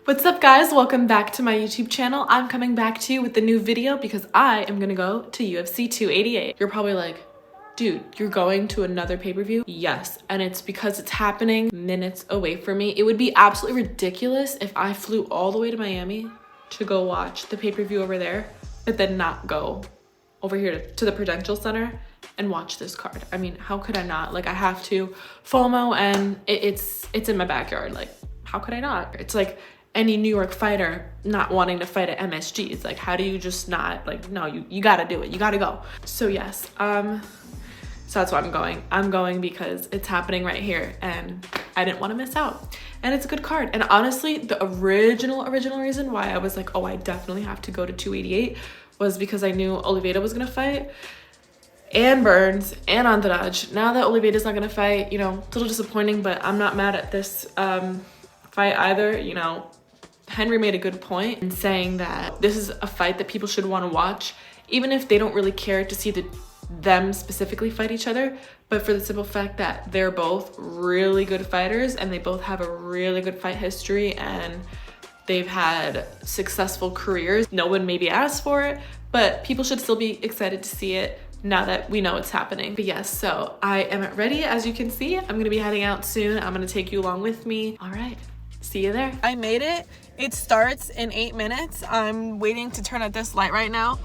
What's up guys, welcome back to my YouTube channel. I'm coming back to you with a new video because I am gonna go to UFC 288. You're probably like, dude, you're going to another pay-per-view? Yes, and it's because it's happening minutes away from me. It would be absolutely ridiculous if I flew all the way to Miami to go watch the pay-per-view over there, but then not go over here to the Prudential Center and watch this card. I mean, how could I not? Like, I have to FOMO, and it's in my backyard. Like, how could I not? It's like any New York fighter not wanting to fight at MSG. It's like, how do you just not, like, no, you gotta do it, you gotta go. So yes, so that's why I'm going. I'm going because it's happening right here and I didn't want to miss out. And it's a good card. And honestly, the original reason why I was like, oh, I definitely have to go to 288 was because I knew Oliveira was gonna fight, and Burns, and Andrade. Now that Oliveira's not gonna fight, you know, it's a little disappointing, but I'm not mad at this fight either. You know, Henry made a good point in saying that this is a fight that people should want to watch, even if they don't really care to see them specifically fight each other, but for the simple fact that they're both really good fighters and they both have a really good fight history and they've had successful careers. No one maybe asked for it, but people should still be excited to see it now that we know it's happening. But yes, so I am ready. As you can see, I'm gonna be heading out soon. I'm gonna take you along with me. All right, see you there. I made it. It starts in 8 minutes. I'm waiting to turn at this light right now.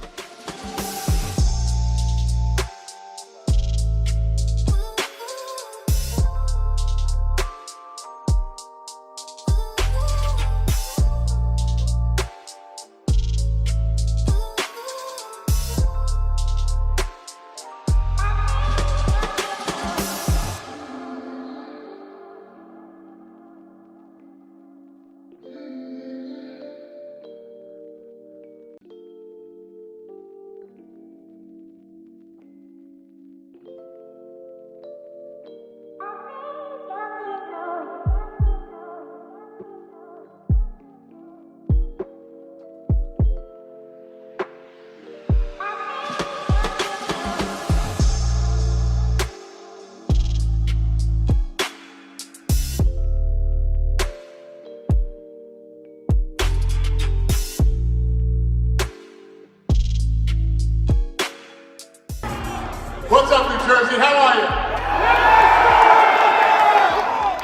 What's up, New Jersey? How are you?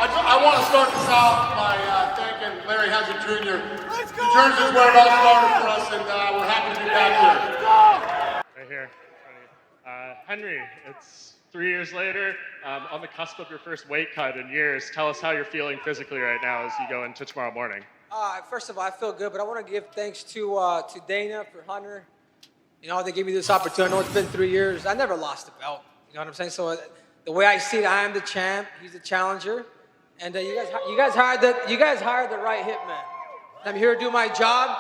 I want to start this off by thanking Larry Hazard Jr. New Jersey is where it all started for us, and we're happy to be back here. Right here. Henry, it's 3 years later, on the cusp of your first weight cut in years. Tell us how you're feeling physically right now as you go into tomorrow morning. First of all, I feel good, but I want to give thanks to Dana for Hunter. You know, they gave me this opportunity. I know it's been 3 years. I never lost the belt. You know what I'm saying? So the way I see it, I am the champ. He's the challenger, and you guys hired the right hitman. I'm here to do my job.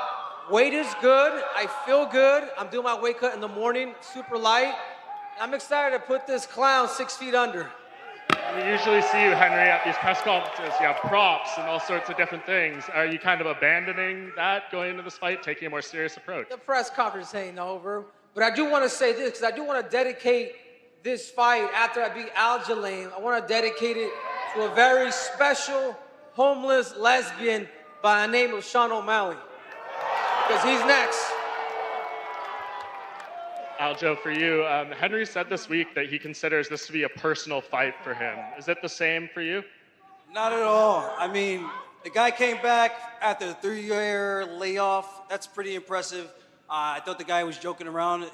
Weight is good. I feel good. I'm doing my weight cut in the morning, super light. I'm excited to put this clown 6 feet under. We usually see you, Henry, at these press conferences. You have props and all sorts of different things. Are you kind of abandoning that going into this fight, taking a more serious approach? The press conference ain't over, but I do want to say this because I do want to dedicate this fight after I beat Aljamain. I want to dedicate it to a very special homeless lesbian by the name of Sean O'Malley, because he's next. Aljo, for you, Henry said this week that he considers this to be a personal fight for him. Is it the same for you? Not at all. I mean, the guy came back after a 3-year layoff. That's pretty impressive. I thought the guy was joking around.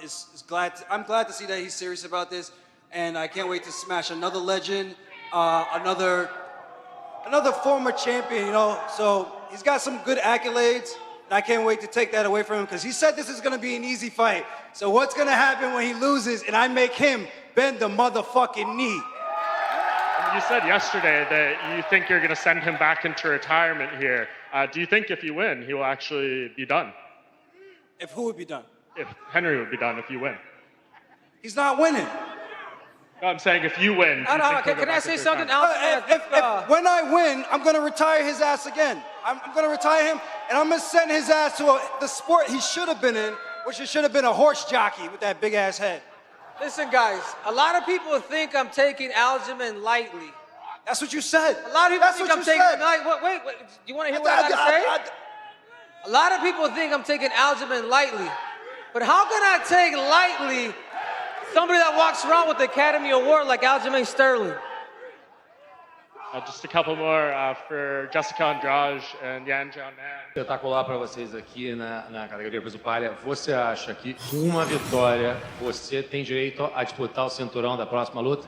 I'm glad to see that he's serious about this, and I can't wait to smash another legend, another former champion. You know, so he's got some good accolades. And I can't wait to take that away from him because he said this is going to be an easy fight. So what's going to happen when he loses and I make him bend the motherfucking knee? You said yesterday that you think you're going to send him back into retirement here. Do you think if you win, he will actually be done? If who would be done? If Henry would be done if you win. He's not winning. No, I'm saying if you win. Can I say something else? When I win, I'm going to retire his ass again. I'm going to retire him, and I'm going to send his ass to the sport he should have been in, which should have been a horse jockey with that big-ass head. Listen, guys, a lot of people think I'm taking Aljamain lightly. That's what you said. A lot of people think I'm taking it lightly. Wait, you want to hear what I got to say? A lot of people think I'm taking Aljamain lightly, but how can I take lightly somebody that walks around with the Academy Award like Aljamain Sterling? Just a couple more for Jessica Andrade and Yan Jianan. Espetacular para vocês aqui na categoria peso palha. Você acha que com uma vitória você tem direito a disputar o cinturão da próxima luta?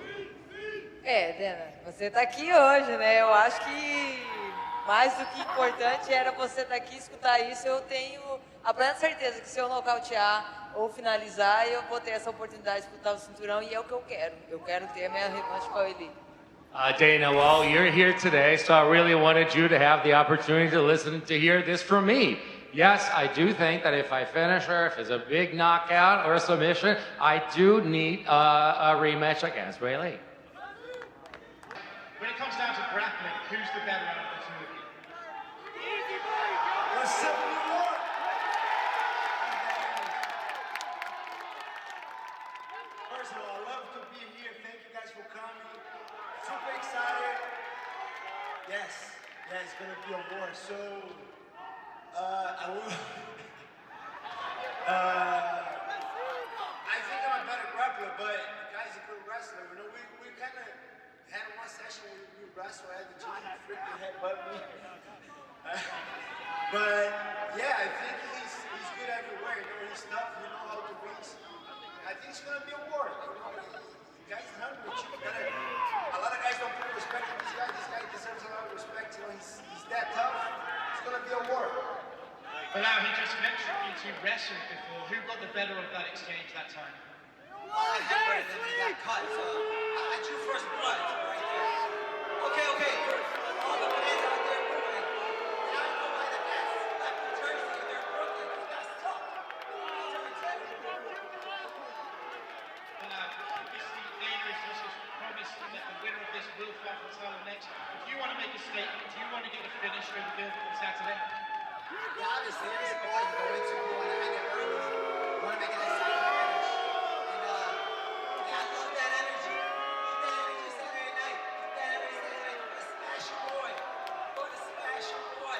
Dana, você tá aqui hoje, né? Eu acho que mais do que importante era você estar aqui, escutar isso. Eu tenho a plena certeza que se eu nocautear ou finalizar, eu vou ter essa oportunidade de disputar o cinturão e é o que eu quero. Eu quero ter a minha revanche com a Eli. Dana, well, you're here today, so I really wanted you to have the opportunity to listen to hear this from me. Yes, I do think that if I finish her, if it's a big knockout or a submission, I do need a rematch against Riley. When it comes down to grappling, who's the better out of the two of you? First of all, I love to be here. Thank you guys for coming. Super excited. Yes, it's gonna be a war. So, I think I'm a better grappler, but the guy's a good wrestler. You know, we kind of had one session where we wrestled at the gym, freaking headbutt me. But yeah, I think he's good everywhere. You know, he's tough. You know how to reach. I think it's gonna be a war. You know, the guy's hungry. A lot of guys don't put respect on this guy. This guy deserves a lot of respect. You know, he's that tough. It's gonna be a war. But now he just mentioned you two wrestled before. Who got the better of that exchange that time? I headbutted him and he got cut, so I drew first blood right there. Okay. All the fans out there moving. And I know why the Nets left New Jersey and they're Brooklyn. This guy's tough. Well, now, obviously, Dana has just promised that the winner of this will fight for the title next. If you want to make a statement, do you want to get a finish for the Gilbert on Saturday? Yeah, obviously, every single fight you go into, you want to end it early. You want to make it a exciting finish. And, I love that energy. Keep that energy Saturday night. Keep that energy Saturday night. Go to smash your boy. Go to smash your boy.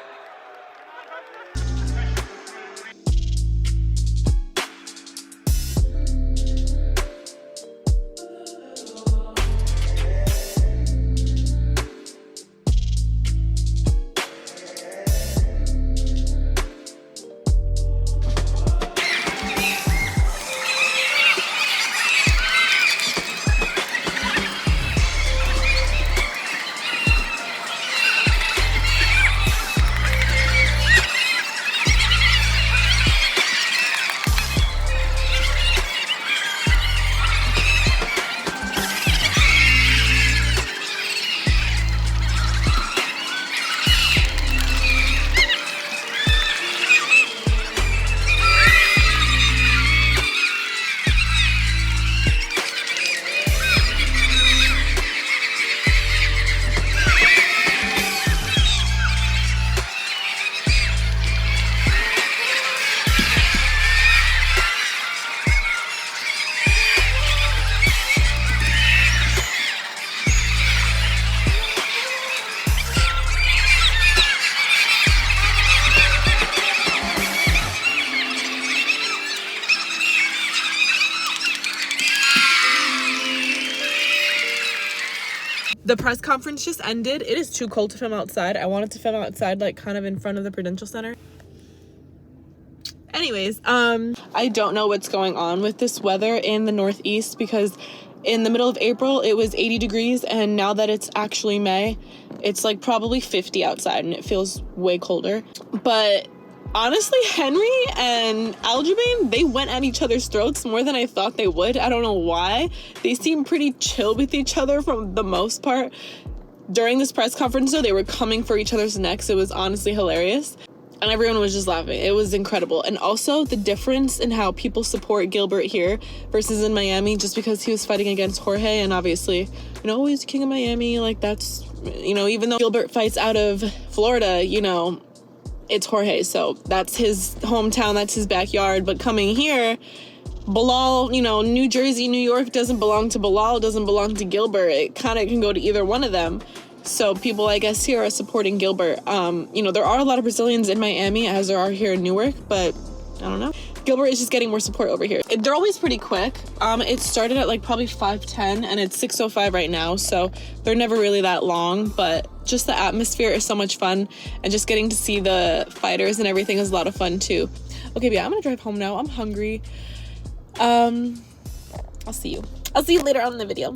The press conference just ended. It is too cold to film outside. I wanted to film outside, like kind of in front of the Prudential Center. Anyways, I don't know what's going on with this weather in the Northeast, because in the middle of April it was 80 degrees and now that it's actually May, it's like probably 50 outside and it feels way colder. But honestly, Henry and Aljamain, they went at each other's throats more than I thought they would. I don't know why. They seem pretty chill with each other for the most part. During this press conference, though, they were coming for each other's necks. It was honestly hilarious. And everyone was just laughing. It was incredible. And also the difference in how people support Gilbert here versus in Miami, just because he was fighting against Jorge. And obviously, you know, he's king of Miami. Like, that's, you know, even though Gilbert fights out of Florida, you know, it's Jorge, so that's his hometown, that's his backyard. But coming here, Bilal, you know, New Jersey, New York doesn't belong to Bilal, doesn't belong to Gilbert. It kind of can go to either one of them. So people, I guess, here are supporting Gilbert. You know, there are a lot of Brazilians in Miami, as there are here in Newark, but I don't know. Gilbert is just getting more support over here. They're always pretty quick. It started at like probably 5:10 and it's 6:05 right now, so they're never really that long, but just the atmosphere is so much fun, and just getting to see the fighters and everything is a lot of fun too. Okay, but yeah, I'm gonna drive home now. I'm hungry. I'll see you later on in the video.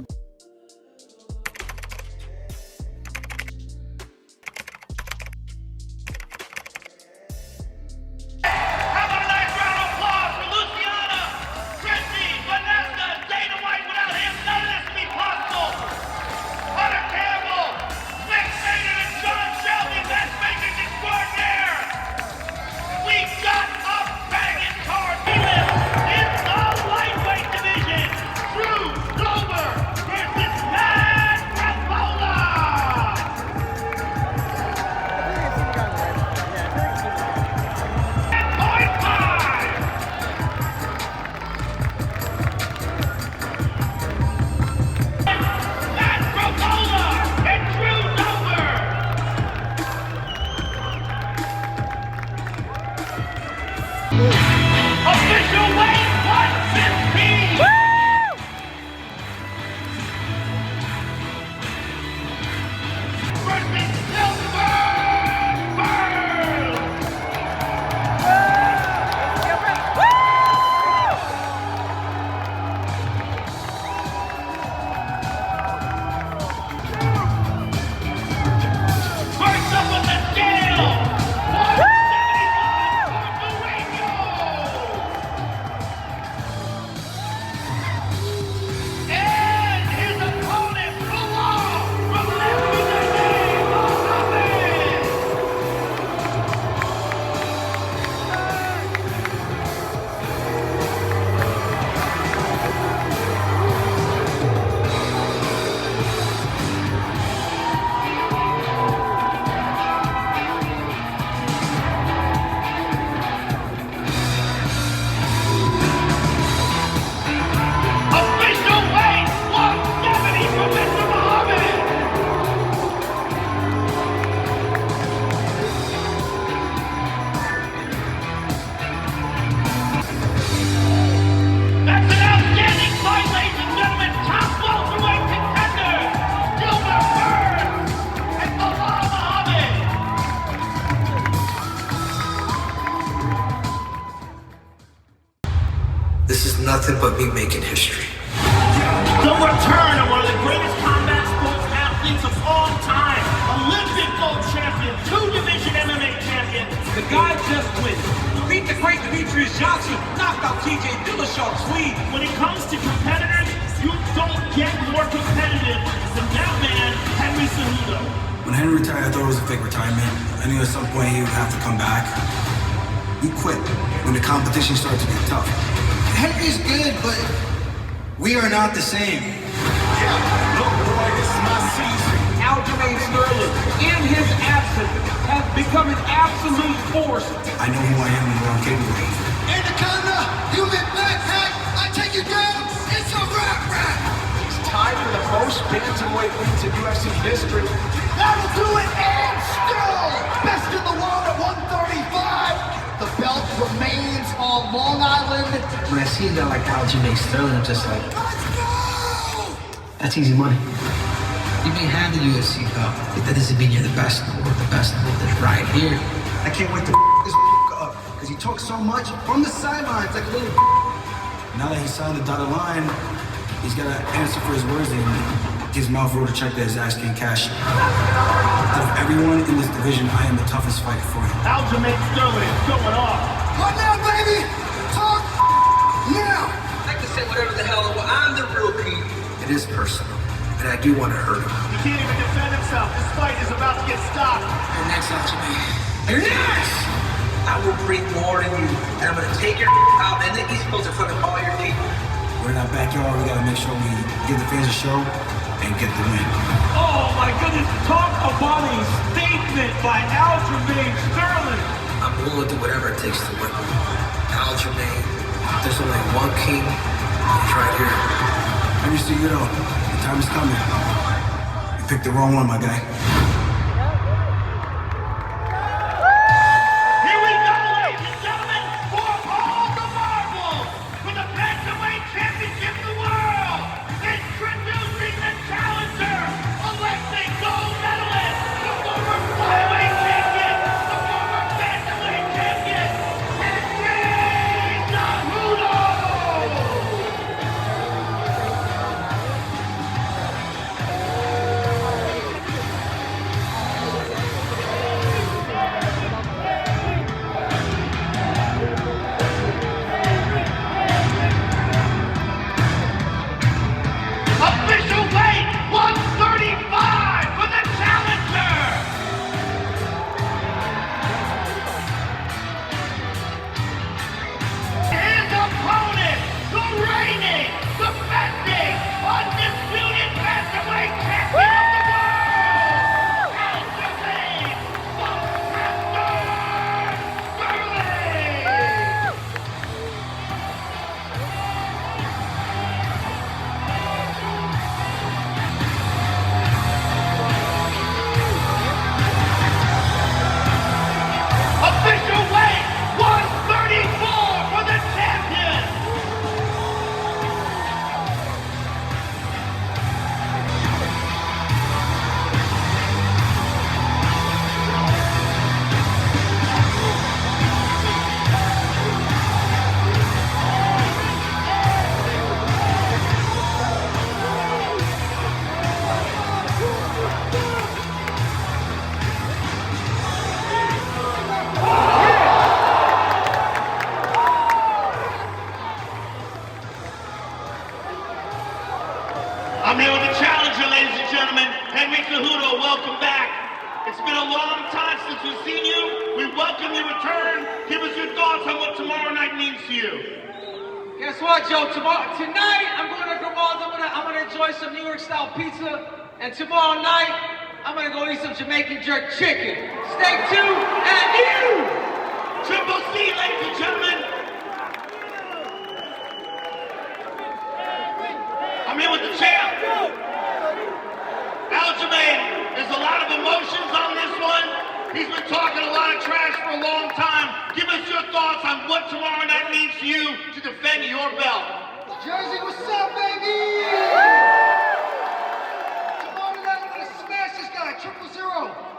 This is nothing but me making history. The return of one of the greatest combat sports athletes of all time. Olympic Gold Champion, 2-division MMA champion. The guy just wins. Beat the great Demetrius Johnson, knocked out TJ Dillashaw Tweed. When it comes to competitors, you don't get more competitive than that man, Henry Cejudo. When Henry retired, I thought it was a fake retirement. I knew at some point he would have to come back. He quit when the competition started to get tough. Henry's good, but we are not the same. Yeah, look, boy, this is my season. Aljamain Sterling, in his absence, has become an absolute force. I know who I am and what I'm capable of. Anaconda, human backpack, I take you down, it's a rap. It's tied for the most bantamweight wins in UFC history. That'll do it, and still best in the world at 135. The belt remains on Long Island. When I see a guy like Aljamain Sterling, I'm just like, let's go! That's easy money. You may have the UFC belt, but that doesn't mean you're the best in the world. The best in the world is right here. I can't wait to this up, because he talks so much from the sidelines like a little. Now that he signed the dotted line, he's got to answer for his words and gives mouth roll to check that his ass can't cash. Out of everyone in this division, I am the toughest fighter for him. Aljamain Sterling is going off. Right now, baby! Talk now! I can say whatever the hell I want. I'm the real king. It is personal, and I do want to hurt him. He can't even defend himself. This fight is about to get stopped. You're next, Aljamain. You're next! I will bring more than you, and I'm going to take your out in the East Coast in front of all your people. We're in our backyard. We got to make sure we give the fans a show and get the win. Oh my goodness, talk about a statement by Aljamain Sterling. I'm willing to do whatever it takes to win. Aljamain, there's only one king, and he's right here. Henry Cejudo, the time is coming. You picked the wrong one, my guy. Here we go, ladies and gentlemen, for all the marbles, for the Bantamweight Championship of the world, introducing the challenger, Olympic Gold Medalist, the former flyweight champion, the former Bantamweight champion, Henry Cejudo! Official weight 135 for the challenger. His opponent, the reigning, defending, undisputed Bantamweight champion of the world, Aljamain, official weight 134 for the champion. I'm here with the challenger, ladies and gentlemen. Henry Cejudo, welcome back. It's been a long time since we've seen you. We welcome your return. Give us your thoughts on what tomorrow night means to you. Guess what, Joe? Tonight, I'm going to Grimaldi. I'm gonna enjoy some New York style pizza, and tomorrow night, I'm gonna go eat some Jamaican jerk chicken. Stay tuned, and you, Triple C, ladies and gentlemen. I'm here with the champ. Aljamain, there's a lot of emotions on this one. He's been talking a lot of trash for a long time. Give us your thoughts on what tomorrow night means to you to defend your belt. Jersey, what's up, baby? Tomorrow night, I'm gonna smash this guy, 000.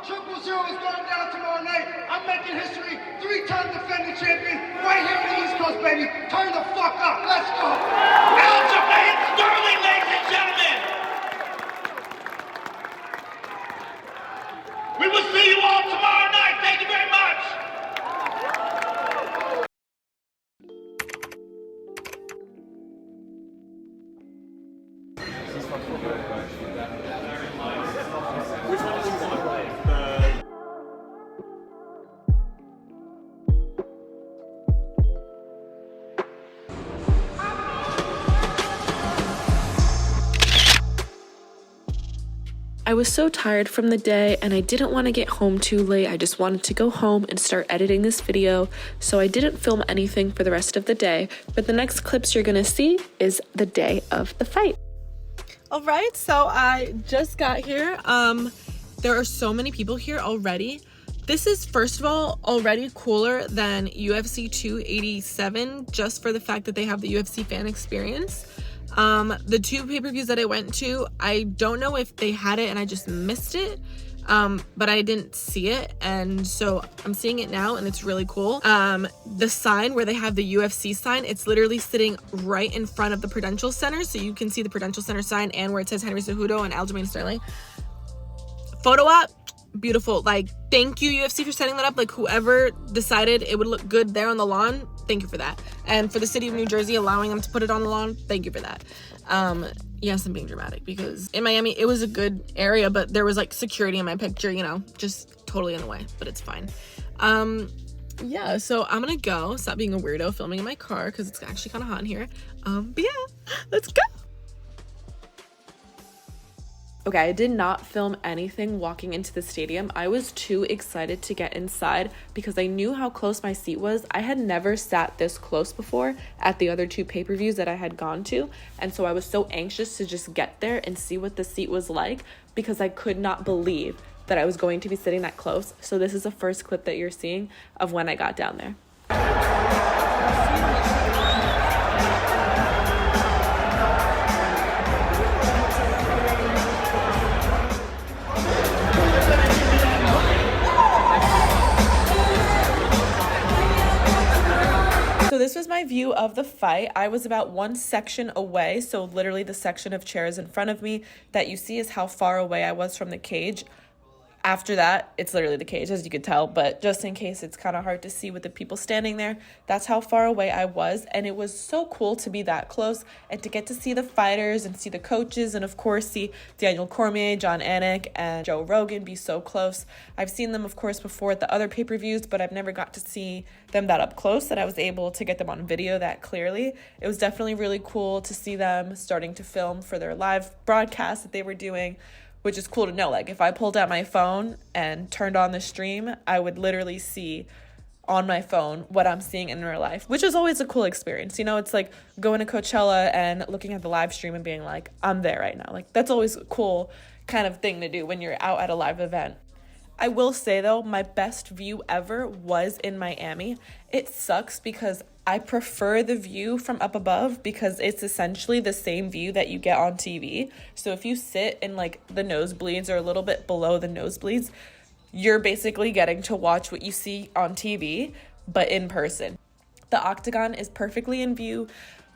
000 is going down tomorrow night. I'm making history. 3-time defending champion, right here on the East Coast, baby. Turn the fuck up. Let's go. Aljamain Sterling, ladies and gentlemen. We will see you all tomorrow night. Thank you very much. I was so tired from the day and I didn't want to get home too late. I just wanted to go home and start editing this video, so I didn't film anything for the rest of the day, but the next clips you're gonna see is the day of the fight. All right, so I just got here. There are so many people here already. This is, first of all, already cooler than UFC 287, just for the fact that they have the UFC fan experience. The two pay-per-views that I went to, I don't know if they had it and I just missed it, but I didn't see it, and so I'm seeing it now and it's really cool. The sign where they have the UFC sign, it's literally sitting right in front of the Prudential Center, so you can see the Prudential Center sign and where it says Henry Cejudo and Aljamain Sterling. Photo op, beautiful. Like, thank you UFC for setting that up. Like, whoever decided it would look good there on the lawn, thank you for that. And for the city of New Jersey allowing them to put it on the lawn, thank you for that. Yes, I'm being dramatic because in Miami it was a good area, but there was like security in my picture, you know, just totally in the way, but it's fine. Yeah, so I'm gonna go stop being a weirdo filming in my car because it's actually kind of hot in here. But yeah, let's go. Okay, I did not film anything walking into the stadium. I was too excited to get inside because I knew how close my seat was. I had never sat this close before at the other two pay-per-views that I had gone to, and so I was so anxious to just get there and see what the seat was like. because I could not believe that I was going to be sitting that close. So this is the first clip that you're seeing of when I got down there. So this was my view of the fight. I was about one section away, so literally the section of chairs in front of me that you see is how far away I was from the cage. After that, it's literally the cage, as you could tell, but just in case it's kind of hard to see with the people standing there, that's how far away I was, and it was so cool to be that close and to get to see the fighters and see the coaches and, of course, see Daniel Cormier, John Anik, and Joe Rogan be so close. I've seen them, of course, before at the other pay-per-views, but I've never got to see them that up close, and I was able to get them on video that clearly. It was definitely really cool to see them starting to film for their live broadcast that they were doing, which is cool to know. Like, if I pulled out my phone and turned on the stream, I would literally see on my phone what I'm seeing in real life, which is always a cool experience. You know, it's like going to Coachella and looking at the live stream and being like, I'm there right now. Like, that's always a cool kind of thing to do when you're out at a live event. I will say, though, my best view ever was in Miami. It sucks because I prefer the view from up above because it's essentially the same view that you get on TV. So if you sit in like the nosebleeds or a little bit below the nosebleeds, you're basically getting to watch what you see on TV, but in person. The octagon is perfectly in view.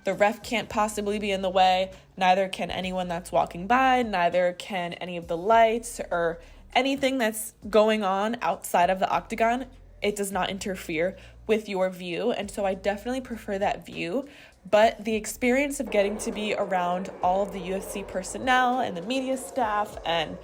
The ref can't possibly be in the way. Neither can anyone that's walking by. Neither can any of the lights or anything that's going on outside of the octagon. It does not interfere with your view, and so I definitely prefer that view. But the experience of getting to be around all of the UFC personnel and the media staff and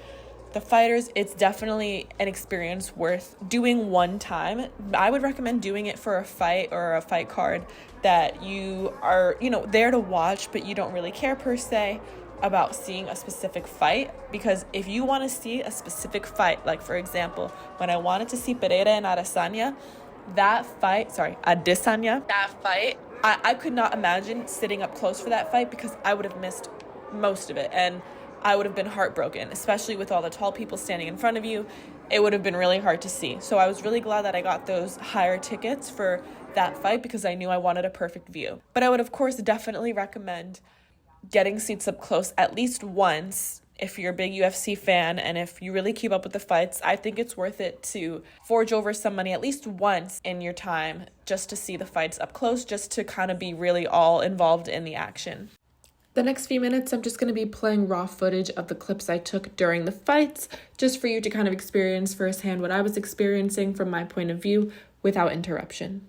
the fighters, it's definitely an experience worth doing one time. I would recommend doing it for a fight or a fight card that you are, there to watch, but you don't really care per se about seeing a specific fight, because if you want to see a specific fight, like for example, when I wanted to see Pereira and Adesanya, I could not imagine sitting up close for that fight because I would have missed most of it and I would have been heartbroken, especially with all the tall people standing in front of you. It would have been really hard to see. So I was really glad that I got those higher tickets for that fight because I knew I wanted a perfect view. But I would, of course, definitely recommend getting seats up close at least once if you're a big UFC fan and if you really keep up with the fights. I think it's worth it to forge over some money at least once in your time just to see the fights up close, just to kind of be really all involved in the action. The next few minutes, I'm just going to be playing raw footage of the clips I took during the fights, just for you to kind of experience firsthand what I was experiencing from my point of view without interruption.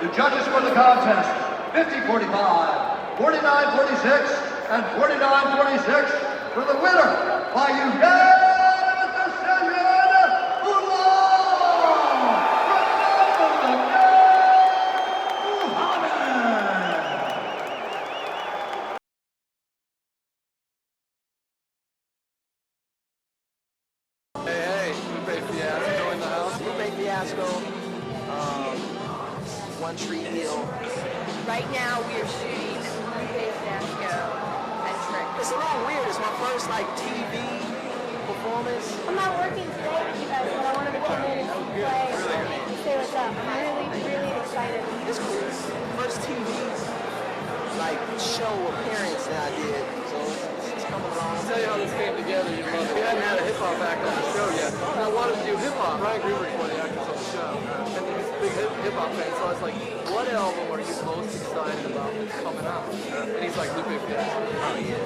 The judges for the contest, 50-45, 49-46, and 49-46 for the winner by unanimous decision, Hey, Lupe Fiasco in the house. Lupe Fiasco, One Tree Hill. Right now we are shooting Lupe Fiasco at Trick. It's a little weird. It's my first TV performance. I'm not working today with you guys, but I wanted to come in and play and say what's up. I'm really excited. It's cool. First TV show appearance that I did. So it's coming along. I'll tell you how this came together. You love it. We hadn't had a hip hop act on the show yet. And I wanted to do hip hop. Ryan Greenberg is one of the actors on the show. And he's a big hip hop fan. So I was like, what album are you most excited about coming out? And he's like, Lupe Fiasco. Oh, yeah.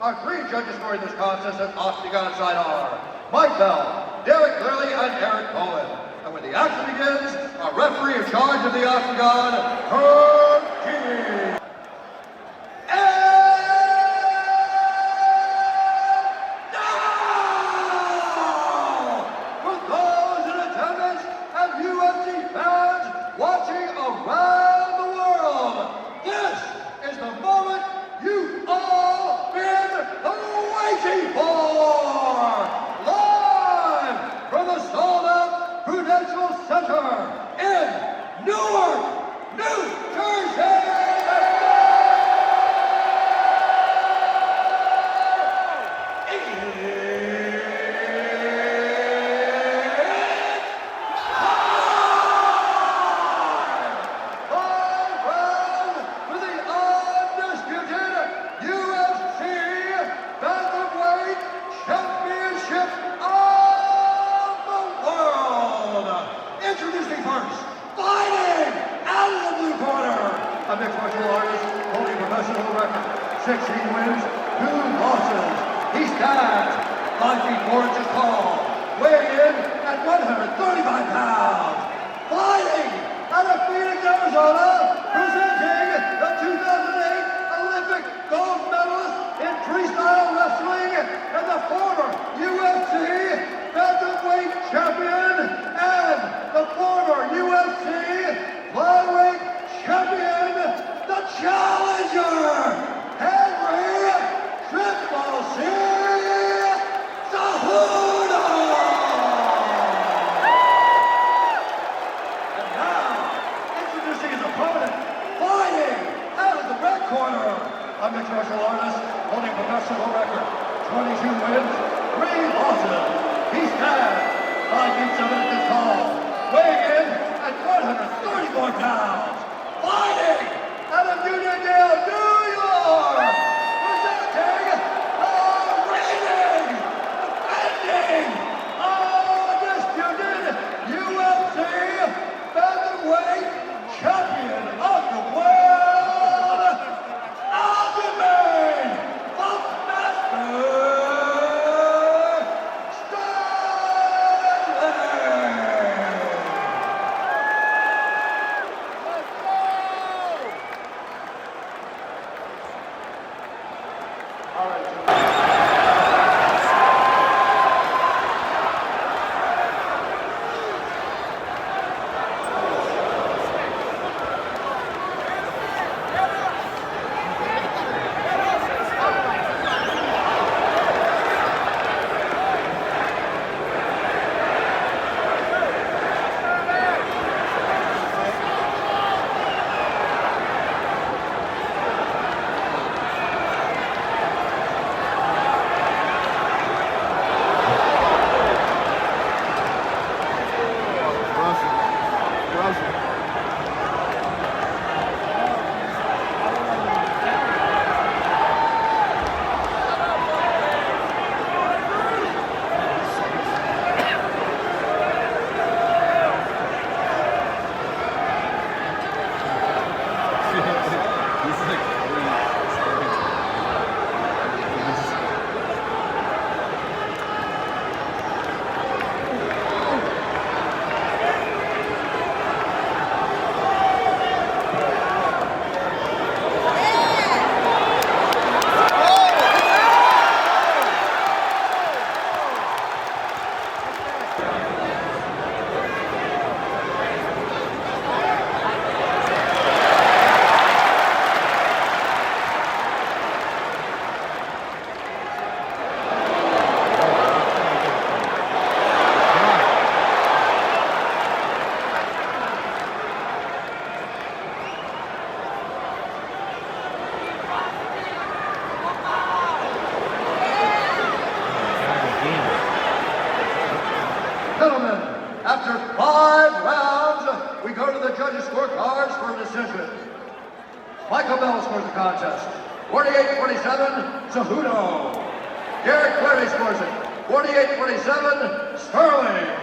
Our three judges scoring this contest at Octagon side are Mike Bell, Derek Clearly, and Eric Cohen. And when the action begins, our referee in charge of the Octagon, Herb King. For those in attendance and UFC fans watching around the world, this is the moment you've all been waiting for! Live from the sold-out Prudential Center in Newark, New Jersey! A mixed martial artist holding professional record, 16 wins, 2 losses. He stands 5 feet 4 inches tall, weighing in at 135 pounds. Fighting out of Phoenix, Arizona, presenting the 2008 Olympic Gold Medalist in freestyle wrestling and the former UFC Bantamweight Champion and the former UFC Flyweight Champion, the Challenger, Henry Cejudo. decision. Michael Bell scores the contest. 48-27, Cejudo. Derek Query scores it. 48-27, Sterling.